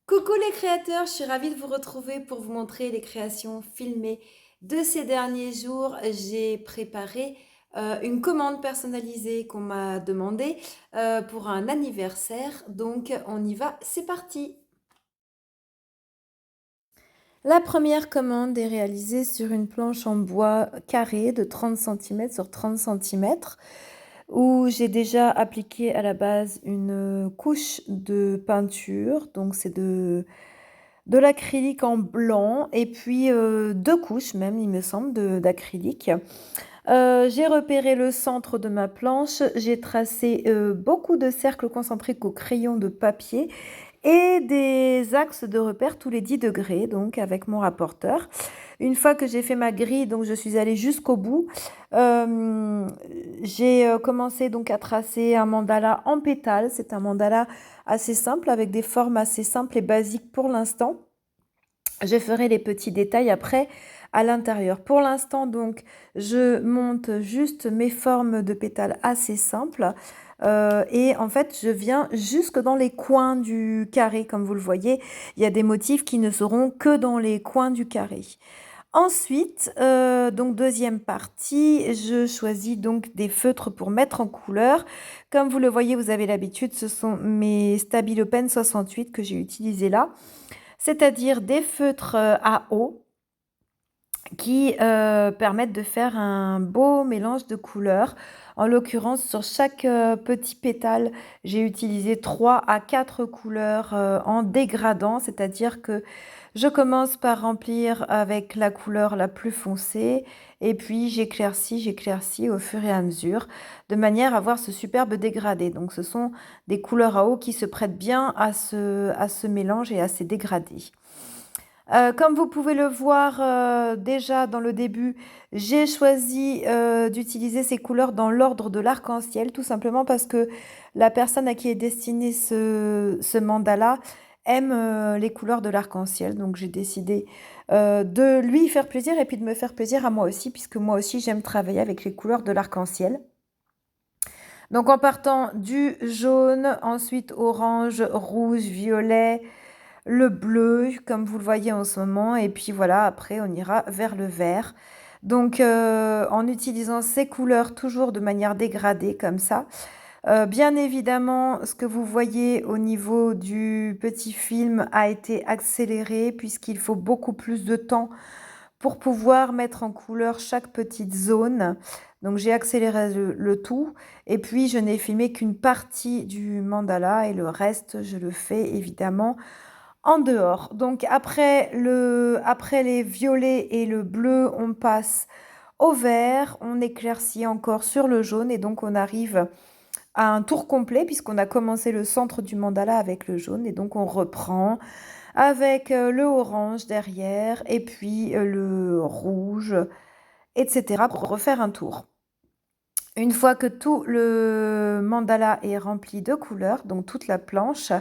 Coucou les créateurs, je suis ravie de vous retrouver pour vous montrer les créations filmées de ces derniers jours. J'ai préparé une commande personnalisée qu'on m'a demandé pour un anniversaire. Donc on y va, c'est parti. La première commande est réalisée sur une planche en bois carré de 30 cm sur 30 cm où j'ai déjà appliqué à la base une couche de peinture. Donc c'est de l'acrylique en blanc et puis 2 couches même, il me semble, d'acrylique. J'ai repéré le centre de ma planche, j'ai tracé beaucoup de cercles concentriques au crayon de papier et des axes de repère tous les 10 degrés, donc avec mon rapporteur. Une fois que j'ai fait ma grille, donc je suis allée jusqu'au bout, euh, j'ai commencé donc à tracer un mandala en pétales. C'est un mandala assez simple avec des formes assez simples et basiques pour l'instant. Je ferai les petits détails après à l'intérieur. Pour l'instant, donc, je monte juste mes formes de pétales assez simples. Et en fait, je viens jusque dans les coins du carré, comme vous le voyez. Il y a des motifs qui ne seront que dans les coins du carré. Ensuite, donc deuxième partie, je choisis donc des feutres pour mettre en couleur. Comme vous le voyez, vous avez l'habitude, ce sont mes Stabilo Pen 68 que j'ai utilisés là, c'est-à-dire des feutres à eau qui permettent de faire un beau mélange de couleurs. En l'occurrence, sur chaque petit pétale, j'ai utilisé 3 à 4 couleurs en dégradant, c'est-à-dire que je commence par remplir avec la couleur la plus foncée et puis j'éclaircis au fur et à mesure de manière à avoir ce superbe dégradé. Donc ce sont des couleurs à eau qui se prêtent bien à ce mélange et à ces dégradés. Comme vous pouvez le voir déjà dans le début, j'ai choisi d'utiliser ces couleurs dans l'ordre de l'arc-en-ciel, tout simplement parce que la personne à qui est destiné ce mandala aime les couleurs de l'arc-en-ciel. Donc j'ai décidé de lui faire plaisir et puis de me faire plaisir à moi aussi, puisque moi aussi j'aime travailler avec les couleurs de l'arc-en-ciel. Donc en partant du jaune, ensuite orange, rouge, violet, le bleu, comme vous le voyez en ce moment, et puis voilà, après on ira vers le vert. Donc en utilisant ces couleurs toujours de manière dégradée comme ça. Bien évidemment, ce que vous voyez au niveau du petit film a été accéléré puisqu'il faut beaucoup plus de temps pour pouvoir mettre en couleur chaque petite zone. Donc j'ai accéléré le tout et puis je n'ai filmé qu'une partie du mandala et le reste je le fais évidemment en dehors. Donc après les violets et le bleu, on passe au vert, on éclaircit encore sur le jaune et donc on arrive à un tour complet puisqu'on a commencé le centre du mandala avec le jaune et donc on reprend avec le orange derrière et puis le rouge, etc. pour refaire un tour. Une fois que tout le mandala est rempli de couleurs, donc toute la planche,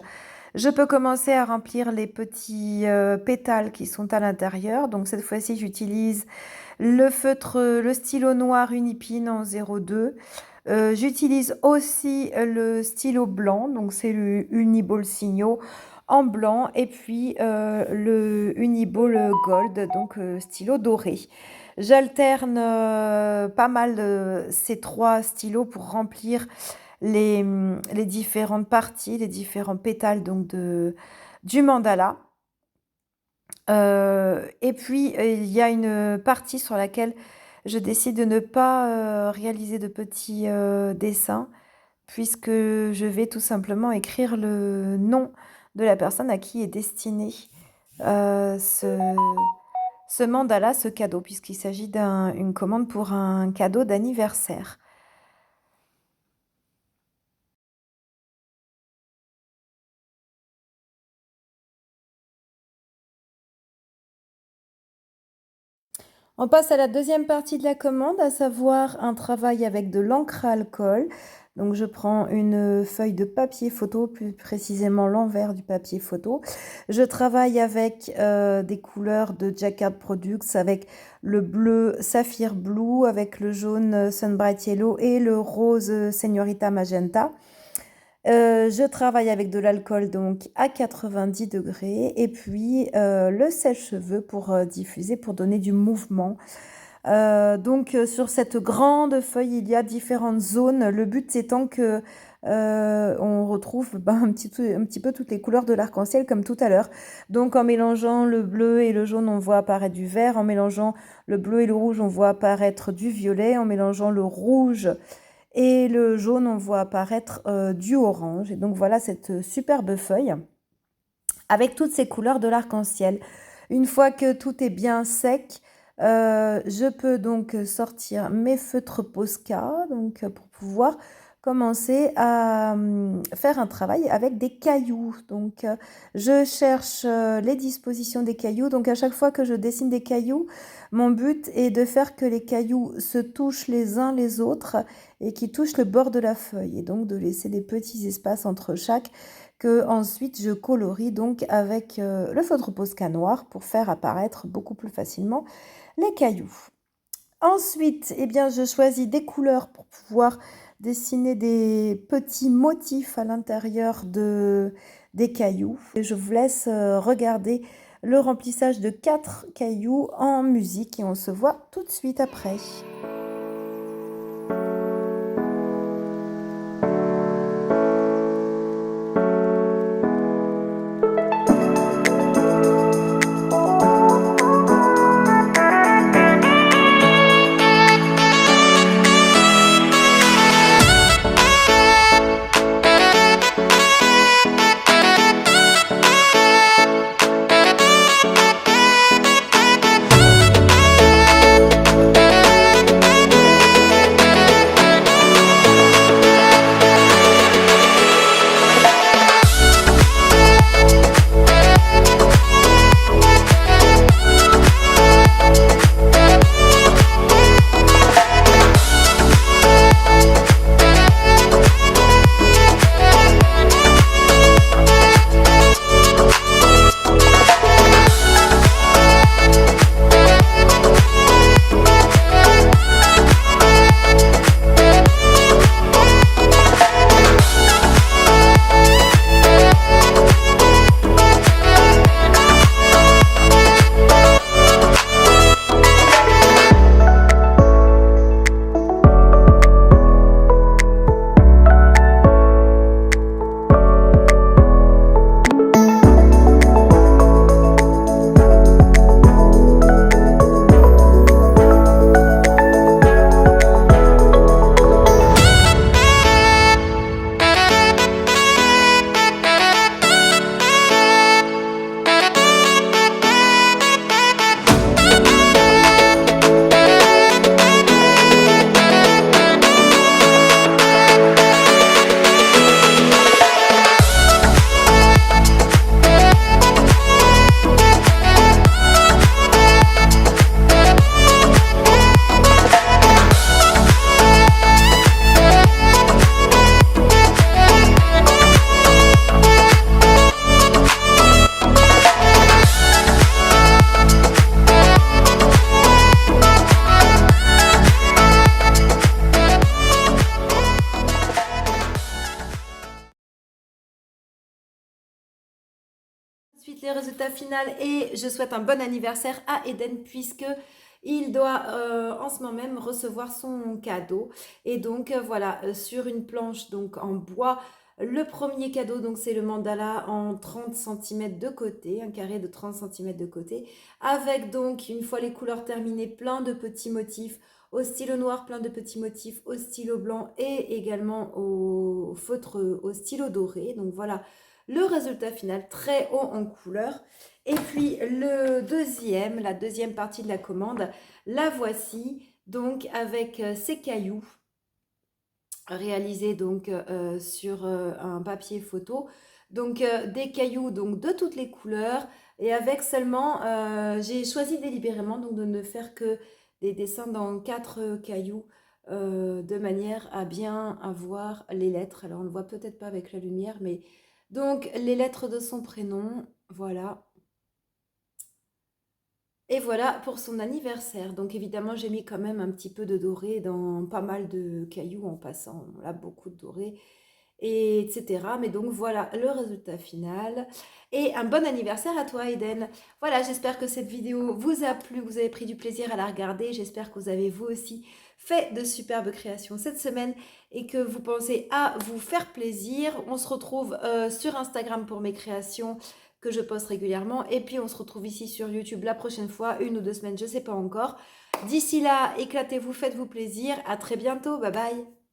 je peux commencer à remplir les petits pétales qui sont à l'intérieur. Donc cette fois-ci, j'utilise le feutre, le stylo noir Unipin en 02. J'utilise aussi le stylo blanc, donc c'est le Uniball Signo en blanc, et puis le Uniball Gold, donc stylo doré. J'alterne pas mal ces 3 stylos pour remplir les différentes parties, les différents pétales donc du mandala. Et puis, il y a une partie sur laquelle je décide de ne pas réaliser de petits dessins, puisque je vais tout simplement écrire le nom de la personne à qui est destiné ce mandala, ce cadeau, puisqu'il s'agit d'une commande pour un cadeau d'anniversaire. On passe à la deuxième partie de la commande, à savoir un travail avec de l'encre à alcool. Donc je prends une feuille de papier photo, plus précisément l'envers du papier photo. Je travaille avec des couleurs de Jacquard Products, avec le bleu Saphir Blue, avec le jaune Sunbright Yellow et le rose Señorita Magenta. Je travaille avec de l'alcool donc à 90 degrés et puis, le sèche-cheveux pour, diffuser, pour donner du mouvement. Donc, sur cette grande feuille, il y a différentes zones. Le but étant que, on retrouve, ben, un petit peu toutes les couleurs de l'arc-en-ciel comme tout à l'heure. Donc en mélangeant le bleu et le jaune, on voit apparaître du vert. En mélangeant le bleu et le rouge, on voit apparaître du violet. En mélangeant le rouge et le jaune, on voit apparaître, du orange. Et donc voilà cette superbe feuille avec toutes ces couleurs de l'arc-en-ciel. Une fois que tout est bien sec, je peux donc sortir mes feutres Posca, donc pour pouvoir commencer à faire un travail avec des cailloux. Donc je cherche les dispositions des cailloux. Donc à chaque fois que je dessine des cailloux, mon but est de faire que les cailloux se touchent les uns les autres et qui touchent le bord de la feuille. Et donc de laisser des petits espaces entre chaque, que ensuite je colorie donc avec le feutre Posca noir pour faire apparaître beaucoup plus facilement les cailloux. Ensuite, eh bien, je choisis des couleurs pour pouvoir dessiner des petits motifs à l'intérieur des cailloux. Et je vous laisse regarder le remplissage de 4 cailloux en musique et on se voit tout de suite après. Ensuite, les résultats finaux et je souhaite un bon anniversaire à Eden puisque il doit en ce moment même recevoir son cadeau. Et donc voilà, sur une planche donc en bois, le premier cadeau donc c'est le mandala en 30 cm de côté, un carré de 30 cm de côté, avec donc une fois les couleurs terminées, plein de petits motifs au stylo noir, plein de petits motifs au stylo blanc et également au feutre au stylo doré. Donc voilà le résultat final très haut en couleur. Et puis la deuxième partie de la commande, la voici donc avec ces cailloux réalisés donc sur un papier photo. Donc des cailloux donc de toutes les couleurs et avec seulement, j'ai choisi délibérément donc de ne faire que des dessins dans 4 cailloux de manière à bien avoir les lettres. Alors on ne le voit peut-être pas avec la lumière, mais donc les lettres de son prénom, voilà. Et voilà pour son anniversaire. Donc évidemment, j'ai mis quand même un petit peu de doré dans pas mal de cailloux en passant là beaucoup de doré. et etc. Mais donc voilà le résultat final. Et un bon anniversaire à toi, Eden. Voilà, j'espère que cette vidéo vous a plu, que vous avez pris du plaisir à la regarder. J'espère que vous avez vous aussi fait de superbes créations cette semaine et que vous pensez à vous faire plaisir. On se retrouve sur Instagram pour mes créations que je poste régulièrement. Et puis on se retrouve ici sur YouTube la prochaine fois, 1 ou 2 semaines, je ne sais pas encore. D'ici là, éclatez-vous, faites-vous plaisir. À très bientôt. Bye bye.